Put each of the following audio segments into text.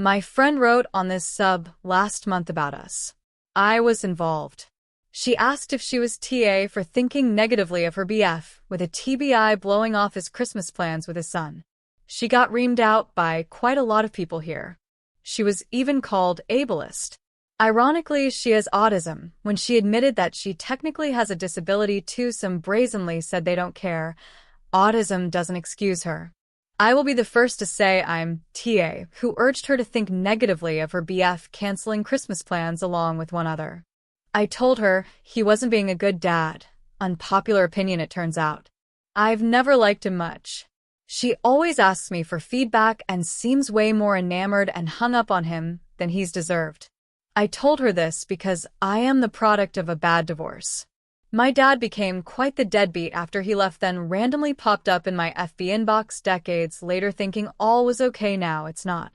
My friend wrote on this sub last month about us. I was involved. She asked if she was TA for thinking negatively of her BF, with a TBI blowing off his Christmas plans with his son. She got reamed out by quite a lot of people here. She was even called ableist. Ironically, she has autism. When she admitted that she technically has a disability too, some brazenly said they don't care. Autism doesn't excuse her. I will be the first to say I'm TA, who urged her to think negatively of her BF canceling Christmas plans along with one other. I told her he wasn't being a good dad. Unpopular opinion, it turns out. I've never liked him much. She always asks me for feedback and seems way more enamored and hung up on him than he's deserved. I told her this because I am the product of a bad divorce. My dad became quite the deadbeat after he left, then randomly popped up in my FB inbox decades later thinking all was okay. Now it's not.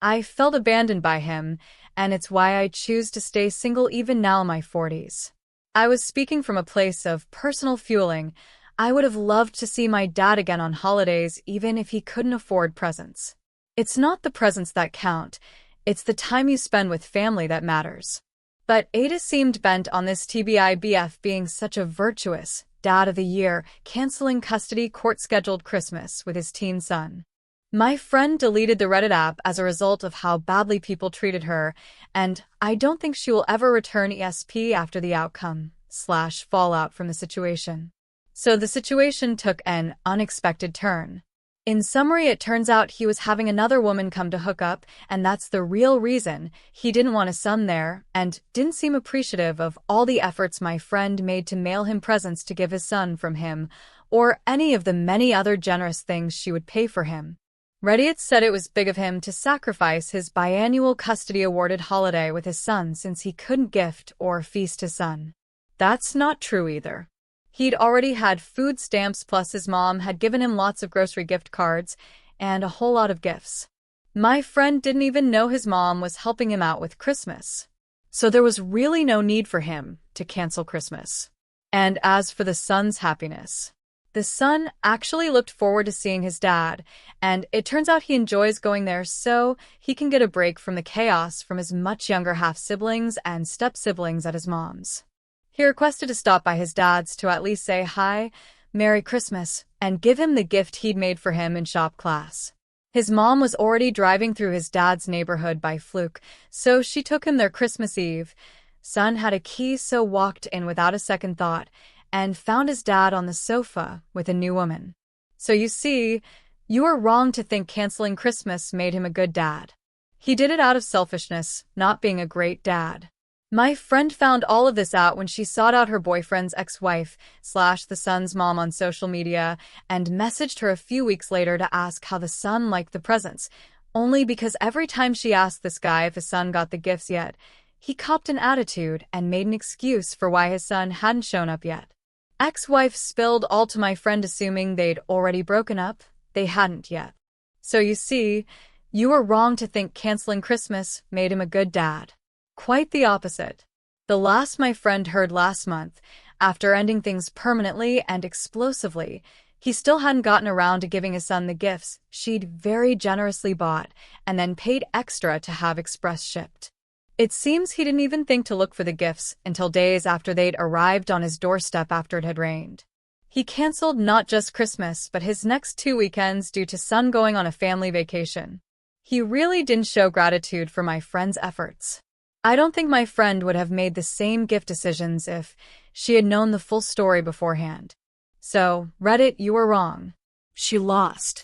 I felt abandoned by him, and it's why I choose to stay single even now in my 40s. I was speaking from a place of personal fueling. I would have loved to see my dad again on holidays even if he couldn't afford presents. It's not the presents that count, it's the time you spend with family that matters. But AITA seemed bent on this TBI BF being such a virtuous dad of the year, canceling custody court-scheduled Christmas with his teen son. My friend deleted the Reddit app as a result of how badly people treated her, and I don't think she will ever return ESP after the outcome/fallout from the situation. So the situation took an unexpected turn. In summary, it turns out he was having another woman come to hook up, and that's the real reason he didn't want a son there and didn't seem appreciative of all the efforts my friend made to mail him presents to give his son from him, or any of the many other generous things she would pay for him. Reddit said it was big of him to sacrifice his biannual custody-awarded holiday with his son since he couldn't gift or feast his son. That's not true either. He'd already had food stamps, plus his mom had given him lots of grocery gift cards and a whole lot of gifts. My friend didn't even know his mom was helping him out with Christmas. So there was really no need for him to cancel Christmas. And as for the son's happiness, the son actually looked forward to seeing his dad, and it turns out he enjoys going there so he can get a break from the chaos from his much younger half-siblings and step-siblings at his mom's. He requested to stop by his dad's to at least say hi, Merry Christmas, and give him the gift he'd made for him in shop class. His mom was already driving through his dad's neighborhood by fluke, so she took him there Christmas Eve. Son had a key, so walked in without a second thought, and found his dad on the sofa with a new woman. So you see, you are wrong to think canceling Christmas made him a good dad. He did it out of selfishness, not being a great dad. My friend found all of this out when she sought out her boyfriend's ex-wife/the son's mom on social media and messaged her a few weeks later to ask how the son liked the presents, only because every time she asked this guy if his son got the gifts yet, he copped an attitude and made an excuse for why his son hadn't shown up yet. Ex-wife spilled all to my friend, assuming they'd already broken up. They hadn't yet. So you see, you were wrong to think canceling Christmas made him a good dad. Quite the opposite. The last my friend heard last month, after ending things permanently and explosively, he still hadn't gotten around to giving his son the gifts she'd very generously bought and then paid extra to have express shipped. It seems he didn't even think to look for the gifts until days after they'd arrived on his doorstep after it had rained. He canceled not just Christmas but his next 2 weekends due to son going on a family vacation. He really didn't show gratitude for my friend's efforts. I don't think my friend would have made the same gift decisions if she had known the full story beforehand. So, Reddit, you were wrong. She lost.